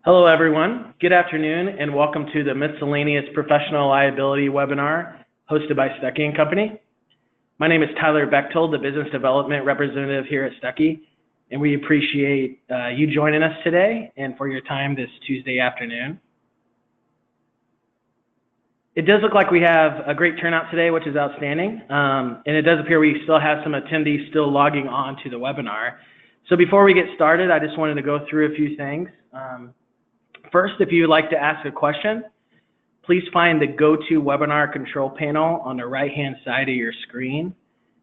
Hello, everyone. Good afternoon, and welcome to the Miscellaneous Professional Liability webinar hosted by Stuckey and Company. My name is Tyler Bechtold, the Business Development Representative here at Stuckey, and we appreciate you joining us today and for your time this Tuesday afternoon. It does look like we have a great turnout today, which is outstanding, and it does appear we still have some attendees still logging on to the webinar. So before we get started, I just wanted to go through a few things. First, if you would like to ask a question, please find the GoToWebinar control panel on the right-hand side of your screen.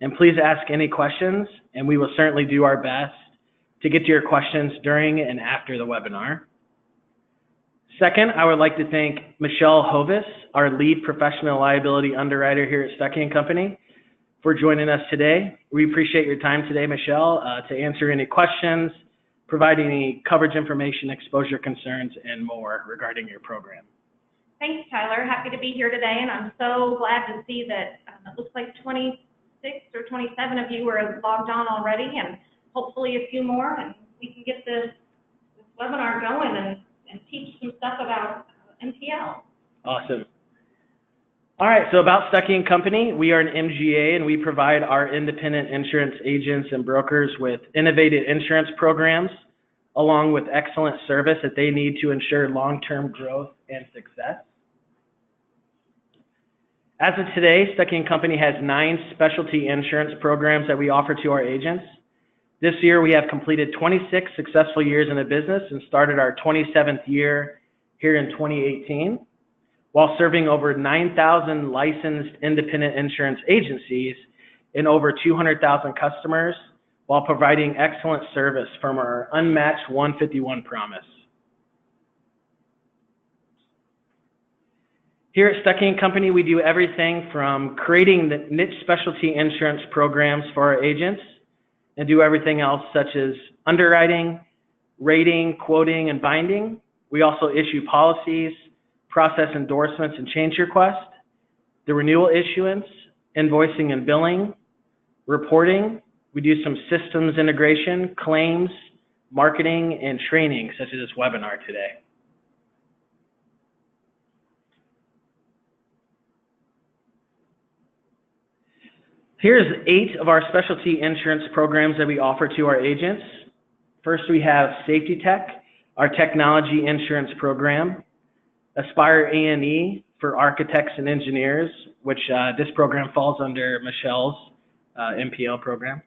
And please ask any questions, and we will certainly do our best to get to your questions during and after the webinar. Second, I would like to thank Michelle Hovis, our lead professional liability underwriter here at Stuckey and Company, for joining us today. We appreciate your time today, Michelle, to answer any questions, provide any coverage information, exposure concerns, and more regarding your program. Thanks, Tyler. Happy to be here today, and I'm so glad to see that it looks like 26 or 27 of you are logged on already, and hopefully a few more, and we can get this webinar going and teach some stuff about MPL. Awesome. All right, so about Stuckey and Company, we are an MGA, and we provide our independent insurance agents and brokers with innovative insurance programs, along with excellent service that they need to ensure long-term growth and success. As of today, Stuckey and Company has 9 specialty insurance programs that we offer to our agents. This year, we have completed 26 successful years in the business and started our 27th year here in 2018. While serving over 9,000 licensed independent insurance agencies and over 200,000 customers, while providing excellent service from our unmatched 151 promise. Here at Stuckey and Company, we do everything from creating the niche specialty insurance programs for our agents and do everything else such as underwriting, rating, quoting, and binding. We also issue policies, process endorsements and change requests, the renewal issuance, invoicing and billing, reporting. We do some systems integration, claims, marketing, and training, such as this webinar today. Here's 8 of our specialty insurance programs that we offer to our agents. First, we have Safety Tech, our technology insurance program. Aspire A&E for architects and engineers, which this program falls under Michelle's MPL program.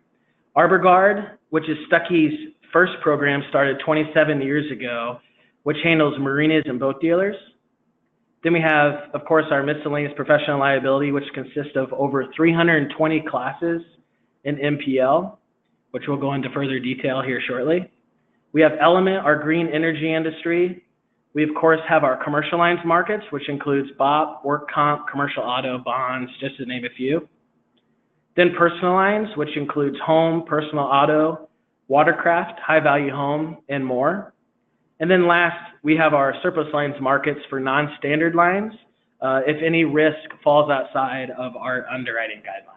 ArborGuard, which is Stuckey's first program, started 27 years ago, which handles marinas and boat dealers. Then we have, of course, our Miscellaneous Professional Liability, which consists of over 320 classes in MPL, which we'll go into further detail here shortly. We have Element, our green energy industry. We, of course, have our commercial lines markets, which includes BOP, work comp, commercial auto, bonds, just to name a few. Then personal lines, which includes home, personal auto, watercraft, high-value home, and more. And then last, we have our surplus lines markets for non-standard lines, if any risk falls outside of our underwriting guidelines.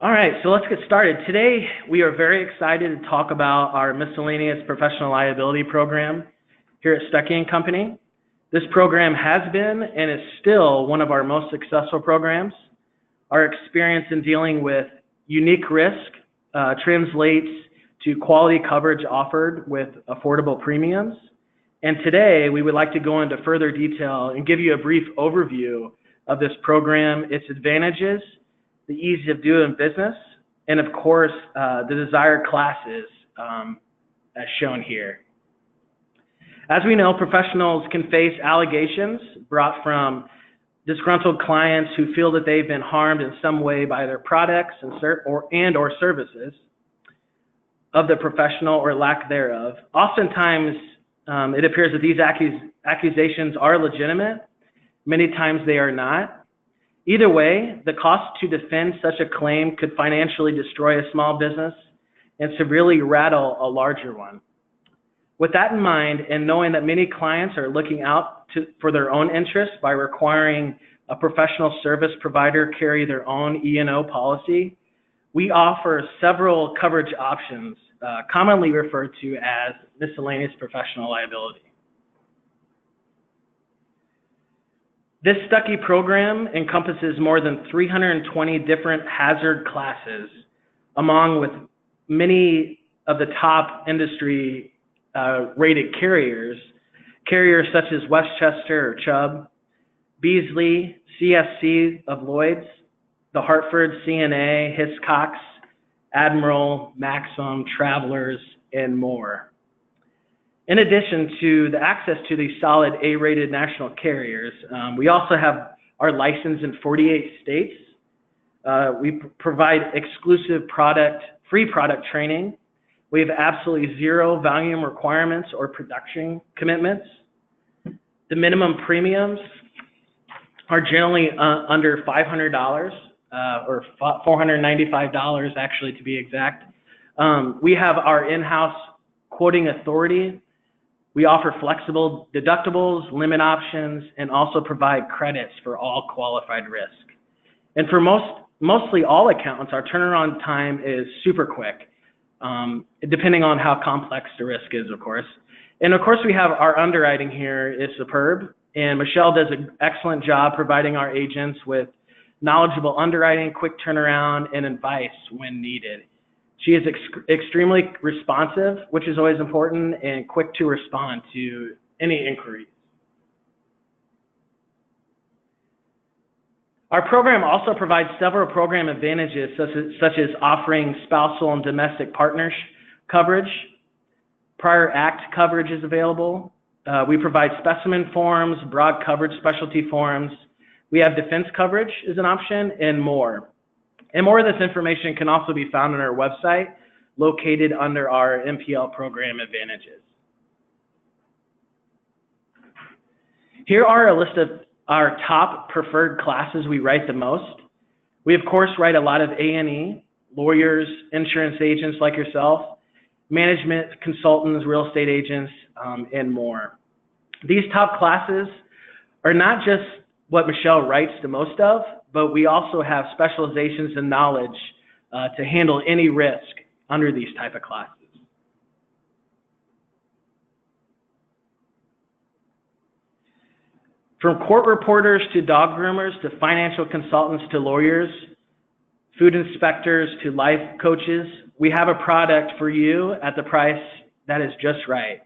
All right, so let's get started. Today, we are very excited to talk about our Miscellaneous Professional Liability program here at Stuckey and Company. This program has been and is still one of our most successful programs. Our experience in dealing with unique risk translates to quality coverage offered with affordable premiums. And today, we would like to go into further detail and give you a brief overview of this program, its advantages, the ease of doing business, and of course, the desired classes as shown here. As we know, professionals can face allegations brought from disgruntled clients who feel that they've been harmed in some way by their products and or services of the professional or lack thereof. Oftentimes, it appears that these accusations are legitimate. Many times they are not. Either way, the cost to defend such a claim could financially destroy a small business and severely rattle a larger one. With that in mind, and knowing that many clients are looking out for their own interests by requiring a professional service provider carry their own E&O policy, we offer several coverage options, commonly referred to as miscellaneous professional liability. This Stuckey program encompasses more than 320 different hazard classes, along with many of the top industry rated carriers such as Westchester or Chubb, Beasley, CSC of Lloyd's, the Hartford, CNA, Hiscox, Admiral, Maxim, Travelers, and more. In addition to the access to these solid A-rated national carriers, we also have our license in 48 states. We provide exclusive free product training. We have absolutely zero volume requirements or production commitments. The minimum premiums are generally under $500 or $495 actually, to be exact. We have our in-house quoting authority. We offer flexible deductibles, limit options, and also provide credits for all qualified risk. And for mostly all accounts, our turnaround time is super quick, depending on how complex the risk is, of course. And of course, we have our underwriting here is superb, and Michelle does an excellent job providing our agents with knowledgeable underwriting, quick turnaround, and advice when needed. She is extremely responsive, which is always important, and quick to respond to any inquiries. Our program also provides several program advantages, such as offering spousal and domestic partners coverage. Prior act coverage is available. We provide specimen forms, broad coverage specialty forms. We have defense coverage as an option, and more. And more of this information can also be found on our website, located under our MPL program advantages. Here are a list of our top preferred classes we write the most. We, of course, write a lot of A&E, lawyers, insurance agents like yourself, management consultants, real estate agents, and more. These top classes are not just what Michelle writes the most of, but we also have specializations and knowledge to handle any risk under these type of classes. From court reporters to dog groomers to financial consultants to lawyers, food inspectors to life coaches, we have a product for you at the price that is just right.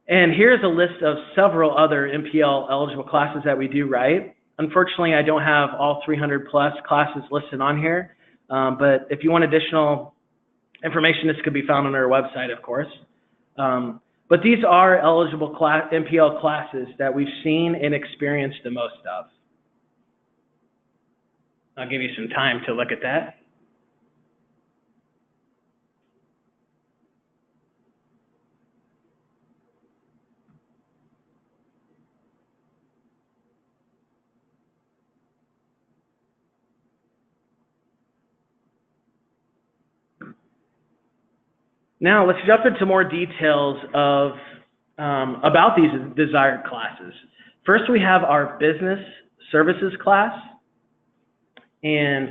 And here's a list of several other MPL eligible classes that we do write. Unfortunately, I don't have all 300 plus classes listed on here, but if you want additional information, this could be found on our website, of course. But these are eligible MPL classes that we've seen and experienced the most of. I'll give you some time to look at that. Now let's jump into more details of about these desired classes. First, we have our business services class, and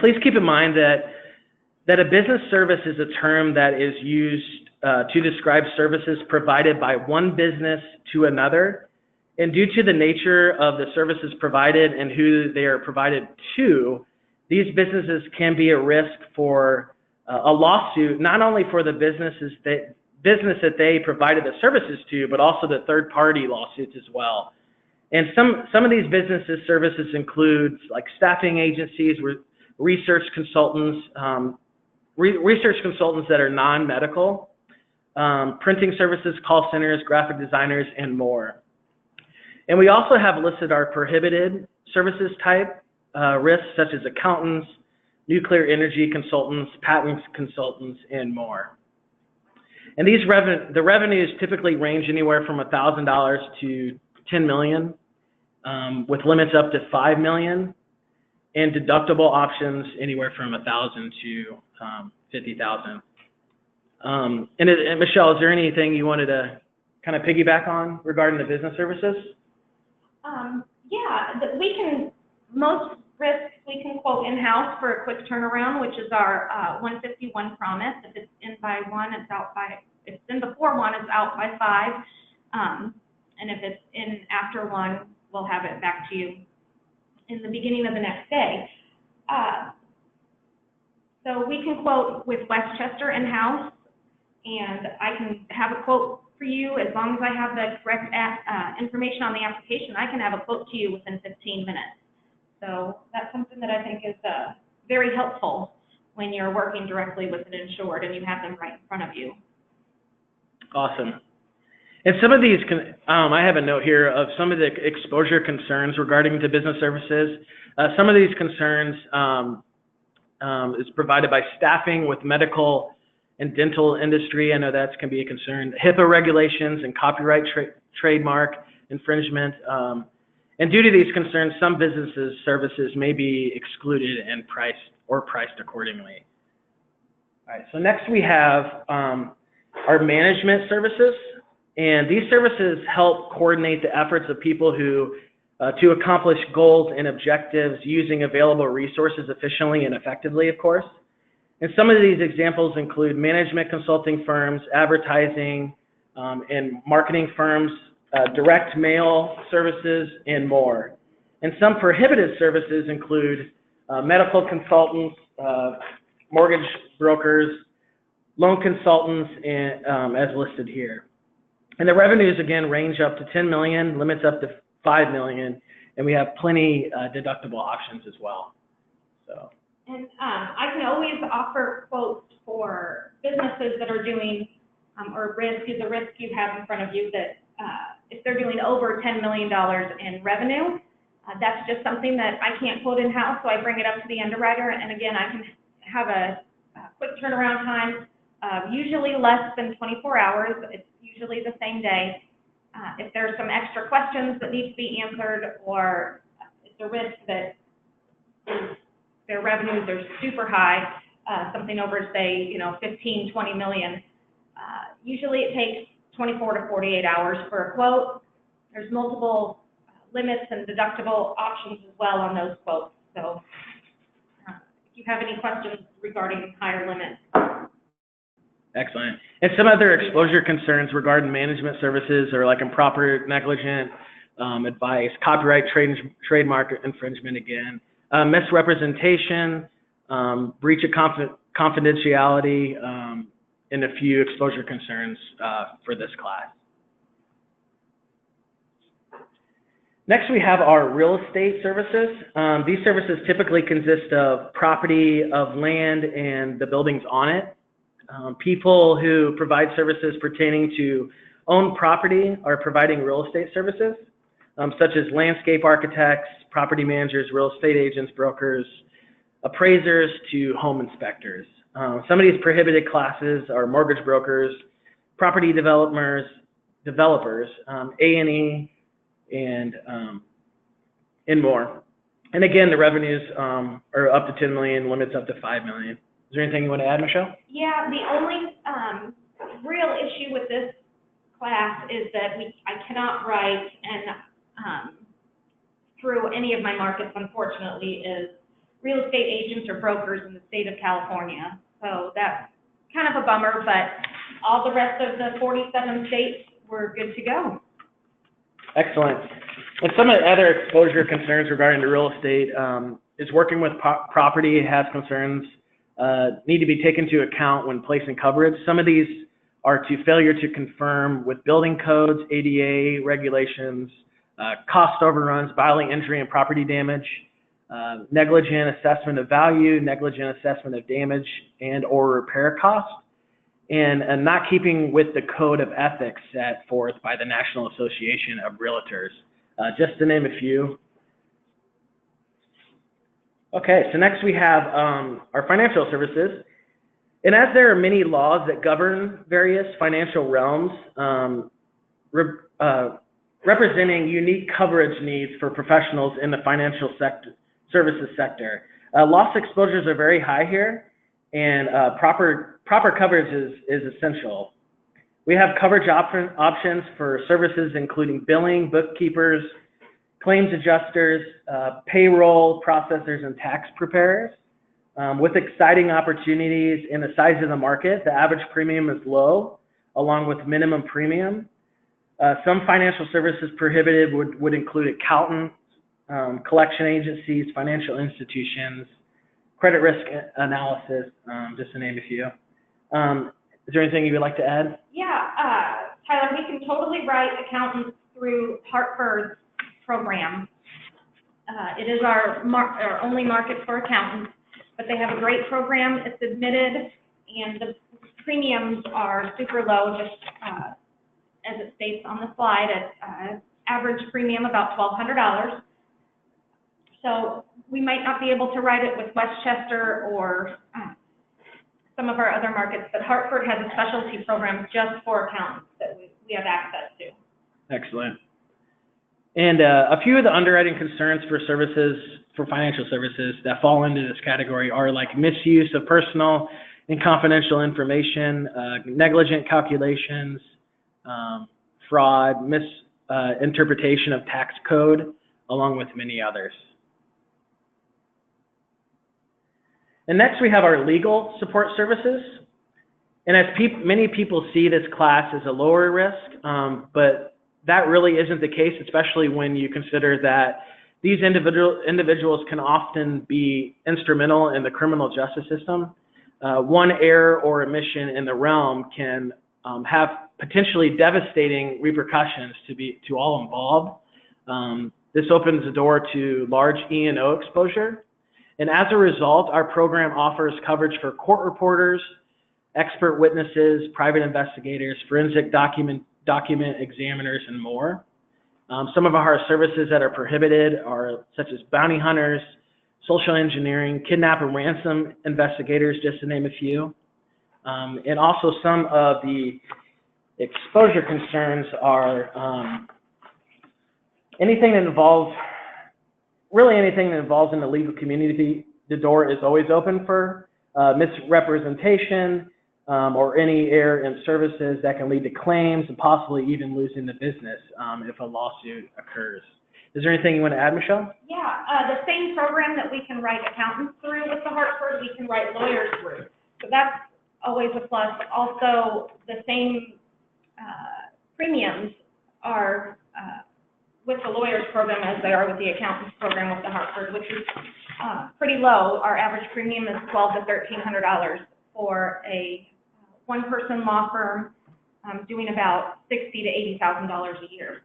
please keep in mind that a business service is a term that is used to describe services provided by one business to another. And due to the nature of the services provided and who they are provided to, these businesses can be a risk for a lawsuit, not only for the business that they provided the services to, but also the third-party lawsuits as well. And some of these businesses services include like staffing agencies, research consultants, research consultants that are non-medical, printing services, call centers, graphic designers, and more. And we also have listed our prohibited services type risks, such as accountants, nuclear energy consultants, patent consultants, and more. And the revenues typically range anywhere from $1,000 to $10 million, with limits up to $5 million, and deductible options anywhere from $1,000 to $50,000. And Michelle, is there anything you wanted to kind of piggyback on regarding the business services? Yeah, most risks we can quote in-house for a quick turnaround, which is our 151 promise. If it's in by 1, it's out by, if it's in before 1, it's out by 5. And if it's in after 1, we'll have it back to you in the beginning of the next day. So we can quote with Westchester in-house, and I can have a quote for you as long as I have the correct information on the application. I can have a quote to you within 15 minutes. So that's something that I think is very helpful when you're working directly with an insured and you have them right in front of you. Awesome. And some of these, I have a note here of some of the exposure concerns regarding to business services. Some of these concerns is provided by staffing with medical and dental industry. I know that can be a concern. HIPAA regulations and copyright trademark infringement. And due to these concerns, some businesses' services may be excluded and priced accordingly. All right, so next we have our management services. And these services help coordinate the efforts of people who to accomplish goals and objectives using available resources efficiently and effectively, of course. And some of these examples include management consulting firms, advertising and marketing firms, direct mail services, and more. And some prohibited services include medical consultants, mortgage brokers, loan consultants, and as listed here. And the revenues, again, range up to 10 million, limits up to 5 million, and we have plenty deductible options as well. So. And I can always offer quotes for businesses that are doing, or risk is a risk you have in front of you that if they're doing over $10 million in revenue, that's just something that I can't quote in-house, so I bring it up to the underwriter, and again, I can have a quick turnaround time, usually less than 24 hours. It's usually the same day. If there's some extra questions that need to be answered, or it's a risk that their revenues are super high, something over, say, 15, 20 million, usually it takes 24 to 48 hours for a quote. There's multiple limits and deductible options as well on those quotes. So if you have any questions regarding higher limits. Excellent. And some other exposure concerns regarding management services are like improper, negligent advice, copyright, trademark infringement again, misrepresentation, breach of confidentiality, and a few exposure concerns for this class. Next, we have our real estate services. These services typically consist of property, of land, and the buildings on it. People who provide services pertaining to owned property are providing real estate services, such as landscape architects, property managers, real estate agents, brokers, appraisers to home inspectors. Some of these prohibited classes are mortgage brokers, property developers, A&E, and more. And again, the revenues are up to 10 million, limits up to 5 million. Is there anything you want to add, Michelle? Yeah, the only real issue with this class is that I cannot write and through any of my markets, unfortunately, is real estate agents or brokers in the state of California. So that's kind of a bummer, but all the rest of the 47 states, we're good to go. Excellent. And some of the other exposure concerns regarding the real estate is working with property has concerns need to be taken into account when placing coverage. Some of these are to failure to confirm with building codes, ADA regulations, cost overruns, bodily injury and property damage, negligent assessment of value, negligent assessment of damage and or repair costs, and not keeping with the code of ethics set forth by the National Association of Realtors, just to name a few. Okay, so next we have our financial services. And as there are many laws that govern various financial realms, representing unique coverage needs for professionals in the financial services sector. Loss exposures are very high here, and proper coverage is essential. We have coverage options for services including billing, bookkeepers, claims adjusters, payroll processors, and tax preparers. With exciting opportunities in the size of the market, the average premium is low, along with minimum premium. Some financial services prohibited would include accountants, collection agencies, financial institutions, credit risk analysis, just to name a few. Is there anything you would like to add? Yeah, Tyler, we can totally write accountants through Hartford's program. It is our only market for accountants, but they have a great program. It's admitted, and the premiums are super low, just as it states on the slide, at average premium about $1,200. So we might not be able to write it with Westchester or some of our other markets, but Hartford has a specialty program just for accountants that we have access to. Excellent. And a few of the underwriting concerns for financial services that fall into this category are like misuse of personal and confidential information, negligent calculations, fraud, misinterpretation of tax code, along with many others. And next we have our legal support services. And as many people see this class as a lower risk, but that really isn't the case, especially when you consider that these individuals can often be instrumental in the criminal justice system. One error or omission in the realm can have potentially devastating repercussions to all involved. This opens the door to large E&O exposure. And as a result, our program offers coverage for court reporters, expert witnesses, private investigators, forensic document examiners, and more. Some of our services that are prohibited are such as bounty hunters, social engineering, kidnap and ransom investigators, just to name a few. And also some of the exposure concerns are anything that involves in the legal community. The door is always open for misrepresentation or any error in services that can lead to claims and possibly even losing the business if a lawsuit occurs. Is there anything you want to add, Michelle? Yeah, the same program that we can write accountants through with the Hartford, we can write lawyers through. So that's always a plus. Also, the same premiums are with the lawyers program as they are with the accountants program with the Hartford, which is pretty low. Our average premium is $1,200 to $1,300 for a one-person law firm doing about $60,000 to $80,000 a year.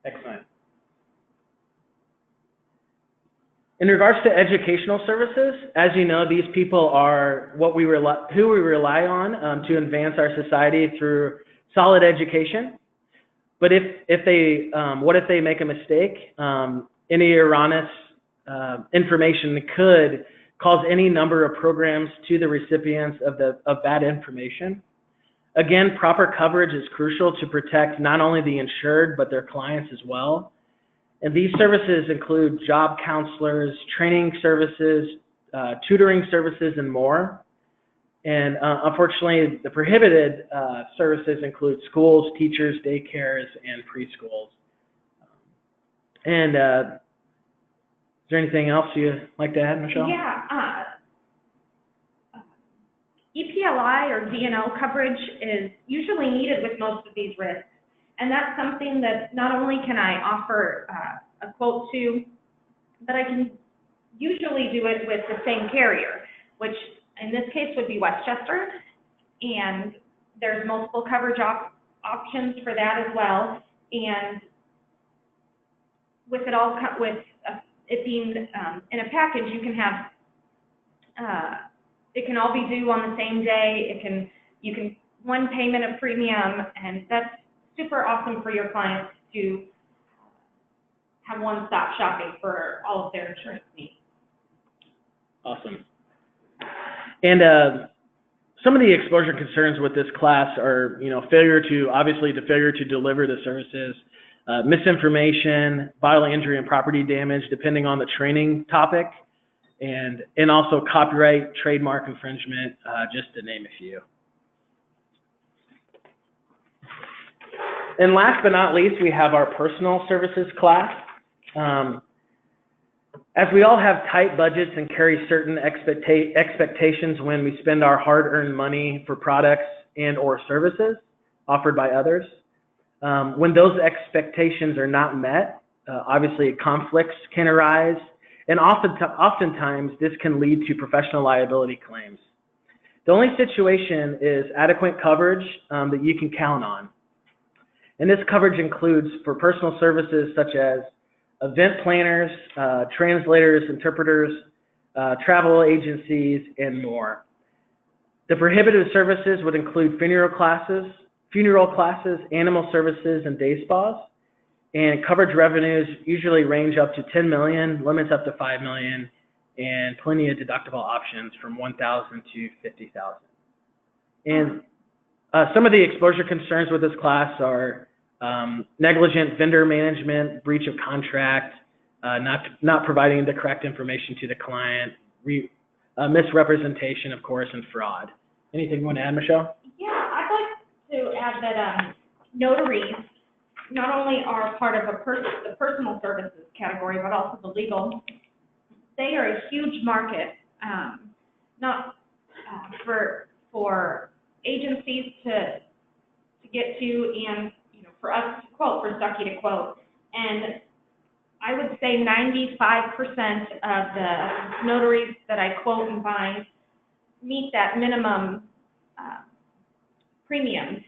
Excellent. In regards to educational services, as you know, these people are who we rely on to advance our society through solid education. But what if they make a mistake? Any erroneous information could cause any number of programs to the recipients of bad information. Again, proper coverage is crucial to protect not only the insured, but their clients as well. And these services include job counselors, training services, tutoring services, and more. And unfortunately, the prohibited services include schools, teachers, daycares, and preschools. And is there anything else you'd like to add, Michelle? Yeah. EPLI or D&O coverage is usually needed with most of these risks. And that's something that not only can I offer a quote to, but I can usually do it with the same carrier, which in this case would be Westchester. And there's multiple coverage options for that as well. And with it being in a package, you can have, it can all be due on the same day. You can one payment of premium, and that's super awesome for your clients to have one-stop shopping for all of their insurance needs. Awesome. And some of the exposure concerns with this class are, failure to deliver the services, misinformation, bodily injury and property damage, depending on the training topic, and also copyright, trademark infringement, just to name a few. And last but not least, we have our personal services class. As we all have tight budgets and carry certain expectations when we spend our hard-earned money for products and or services offered by others, when those expectations are not met, obviously conflicts can arise, and oftentimes this can lead to professional liability claims. The only situation is adequate coverage that you can count on. And this coverage includes for personal services such as event planners, translators, interpreters, travel agencies, and more. The prohibited services would include funeral classes, animal services, and day spas. And coverage revenues usually range up to 10 million, limits up to 5 million, and plenty of deductible options from 1,000 to 50,000. And some of the exposure concerns with this class are negligent vendor management, breach of contract, not providing the correct information to the client, misrepresentation, of course, and fraud. Anything you want to add, Michelle? Yeah, I'd like to add that notaries not only are part of the personal services category, but also the legal. They are a huge market, not for agencies to get to, and for us to quote, for Stuckey to quote. And I would say 95% of the notaries that I quote and bind meet that minimum premium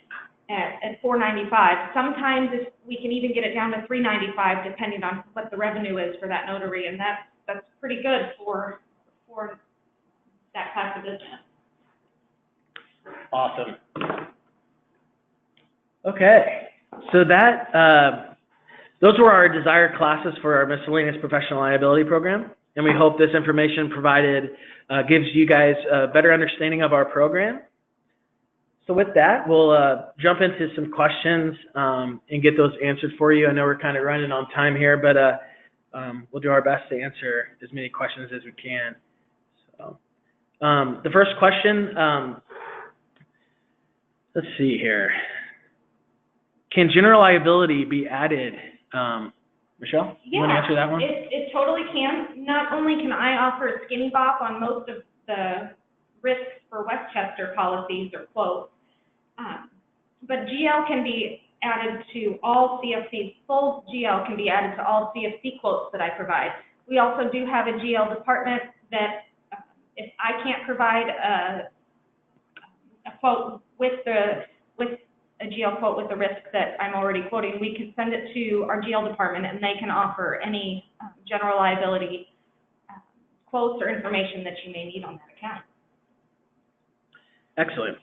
at $495. Sometimes we can even get it down to $395, depending on what the revenue is for that notary, and that's pretty good for that class of business. Awesome. Okay, so those were our desired classes for our Miscellaneous Professional Liability program, and we hope this information provided gives you guys a better understanding of our program. So with that, we'll jump into some questions and get those answered for you. I know we're kind of running on time here, but we'll do our best to answer as many questions as we can. So, the first question, let's see here. Can general liability be added? Michelle, you want to answer that one? It totally can. Not only can I offer a skinny bop on most of the risks for Westchester policies or quotes, but GL can be added to all CFCs. Full GL can be added to all CFC quotes that I provide. We also do have a GL department that if I can't provide a quote with a GL quote with the risk that I'm already quoting, we can send it to our GL department and they can offer any general liability quotes or information that you may need on that account. Excellent.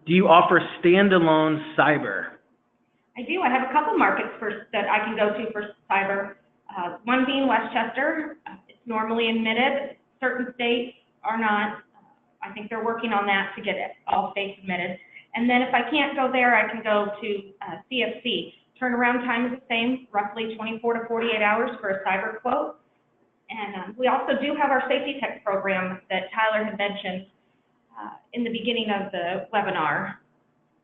Do you offer standalone cyber? I do. I have a couple markets that I can go to for cyber. One being Westchester. It's normally admitted. Certain states are not. I think they're working on that to get it all states admitted. And then if I can't go there, I can go to CFC. Turnaround time is the same, roughly 24 to 48 hours for a cyber quote. And we also do have our safety tech program that Tyler had mentioned in the beginning of the webinar.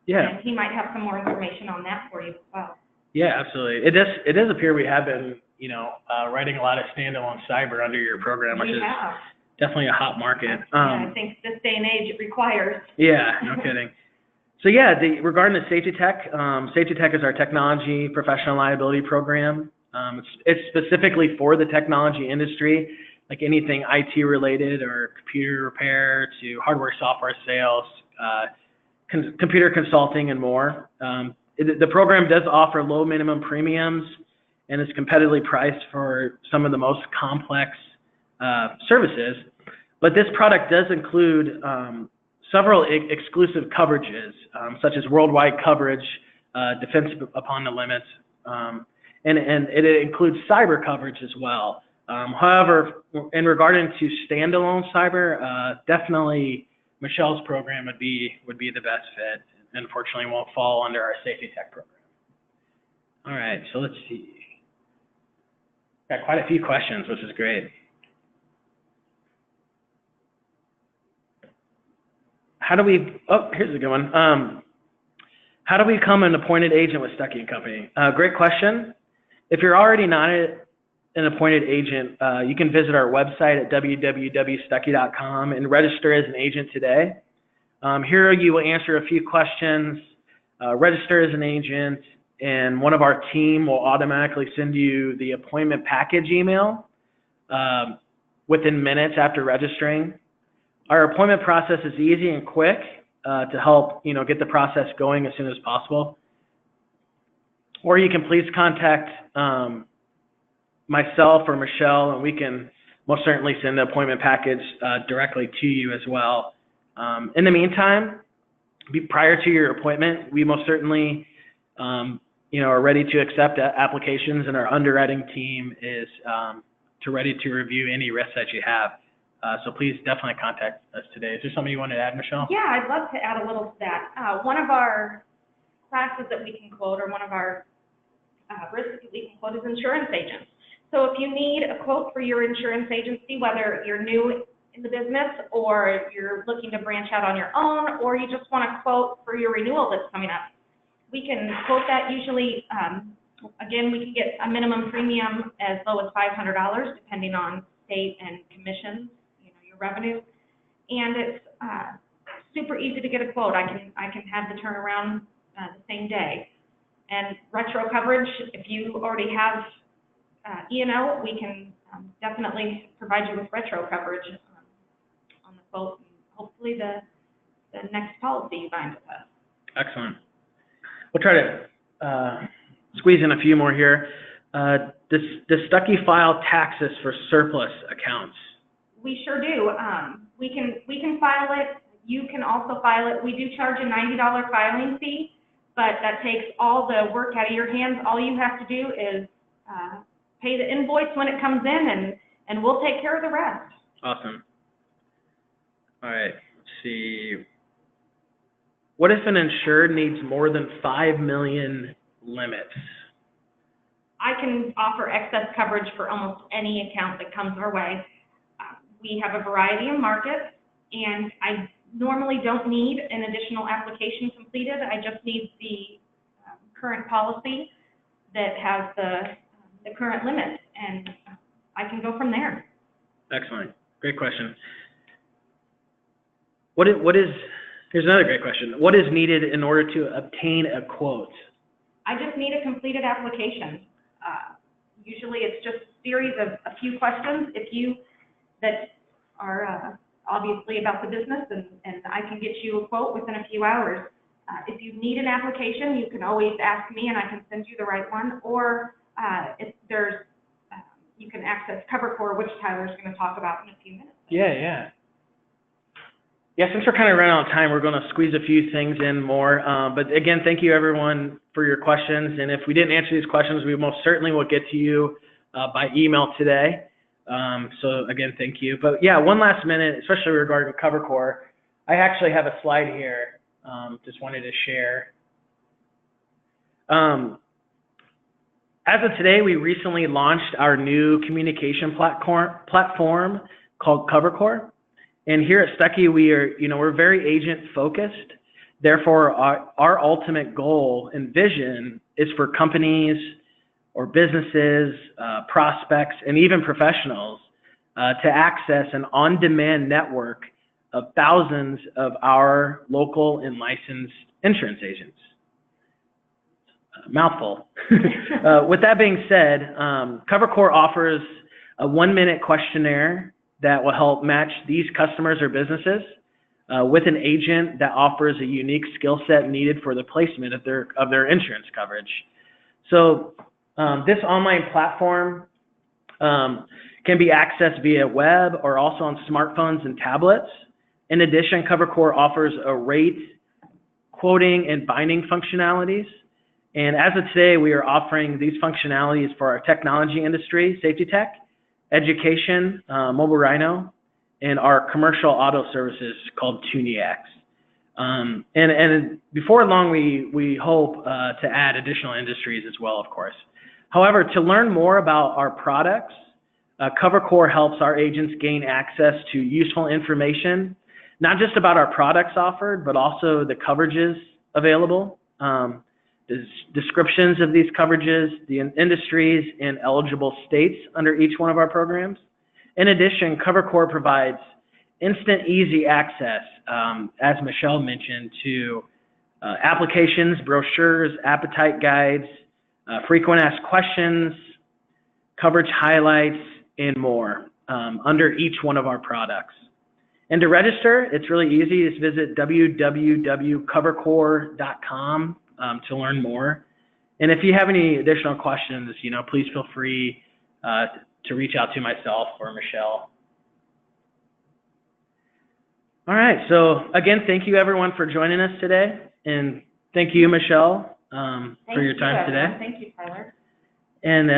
Yeah. And he might have some more information on that for you as well. Yeah, absolutely. It does appear we have been, writing a lot of standalone cyber under your program, which is definitely a hot market. I think this day and age it requires. Yeah, no kidding. So yeah, regarding the safety tech is our technology professional liability program. It's specifically for the technology industry, like anything IT related or computer repair to hardware, software sales, computer consulting, and more. The program does offer low minimum premiums and is competitively priced for some of the most complex services. But this product does include several exclusive coverages, such as worldwide coverage, defense upon the limits, and it includes cyber coverage as well. However, in regarding to standalone cyber, definitely Michelle's program would be the best fit. Unfortunately, won't fall under our safety tech program. All right, so let's see. Got quite a few questions, which is great. here's a good one. How do we become an appointed agent with Stuckey and Company? Great question. If you're already not an appointed agent, you can visit our website at www.stuckey.com and register as an agent today. Here you will answer a few questions, register as an agent, and one of our team will automatically send you the appointment package email within minutes after registering. Our appointment process is easy and quick to help get the process going as soon as possible. Or you can please contact myself or Michelle, and we can most certainly send the appointment package directly to you as well. In the meantime, prior to your appointment, we most certainly are ready to accept applications, and our underwriting team is ready to review any risks that you have. So please definitely contact us today. Is there something you want to add, Michelle? Yeah, I'd love to add a little to that. One of our classes that we can quote, or one of our risks that we can quote, is insurance agents. So if you need a quote for your insurance agency, whether you're new in the business or you're looking to branch out on your own, or you just want a quote for your renewal that's coming up, we can quote that usually. Again, we can get a minimum premium as low as $500, depending on state and commissions, your revenue. And it's super easy to get a quote. I can have the turnaround the same day. And retro coverage, if you already have E&O, we can definitely provide you with retro coverage on the quote, and hopefully the next policy you bind with us. Excellent. We'll try to squeeze in a few more here. Does Stuckey file taxes for surplus accounts? We sure do. We can file it. You can also file it. We do charge a $90 filing fee, but that takes all the work out of your hands. All you have to do is pay the invoice when it comes in, and we'll take care of the rest. Awesome. All right, let's see. What if an insured needs more than $5 million limits? I can offer excess coverage for almost any account that comes our way. We have a variety of markets, and I normally don't need an additional application completed. I just need the current policy that has the current limit, and I can go from there. Excellent. Great question. Here's another great question. What is needed in order to obtain a quote? I just need a completed application. Usually it's just a series of a few questions that are obviously about the business, and I can get you a quote within a few hours. If you need an application, you can always ask me and I can send you the right one, or if there's, you can access CoverCore, which Tyler's going to talk about in a few minutes. Yeah, since we're kind of running out of time, we're going to squeeze a few things in more. But again, thank you everyone for your questions. And if we didn't answer these questions, we most certainly will get to you by email today. So again, thank you. But yeah, one last minute, especially regarding CoverCore, I actually have a slide here. Just wanted to share. As of today, we recently launched our new communication platform called CoverCore. And here at Stuckey, we're very agent focused. Therefore, our ultimate goal and vision is for companies or businesses, prospects, and even professionals to access an on-demand network of thousands of our local and licensed insurance agents. Mouthful. With that being said, CoverCore offers a 1-minute questionnaire that will help match these customers or businesses with an agent that offers a unique skill set needed for the placement of their insurance coverage. So this online platform can be accessed via web or also on smartphones and tablets. In addition, CoverCore offers a rate, quoting, and binding functionalities. And as of today, we are offering these functionalities for our technology industry, safety tech, education, mobile rhino, and our commercial auto services called TuneEX. And before long, we hope to add additional industries as well, of course. However, to learn more about our products, CoverCore helps our agents gain access to useful information not just about our products offered, but also the coverages available, the descriptions of these coverages, the industries and eligible states under each one of our programs. In addition, CoverCore provides instant, easy access, as Michelle mentioned, to applications, brochures, appetite guides, frequent asked questions, coverage highlights, and more under each one of our products. And to register, it's really easy. Just visit www.covercore.com to learn more. And if you have any additional questions, please feel free to reach out to myself or Michelle. All right, so again, thank you everyone for joining us today, and thank you, Michelle, for your time today. Thank you, Tyler. And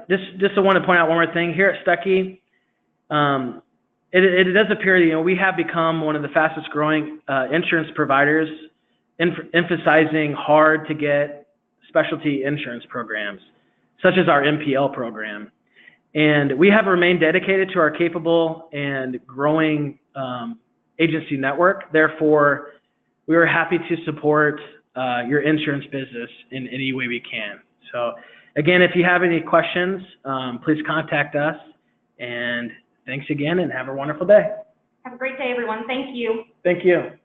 just I want to point out one more thing. Here at Stuckey, it does appear we have become one of the fastest growing insurance providers, emphasizing hard to get specialty insurance programs, such as our MPL program. And we have remained dedicated to our capable and growing agency network. Therefore, we are happy to support your insurance business in any way we can. So again, if you have any questions, please contact us. And thanks again, and have a wonderful day. Have a great day, everyone. Thank you. Thank you.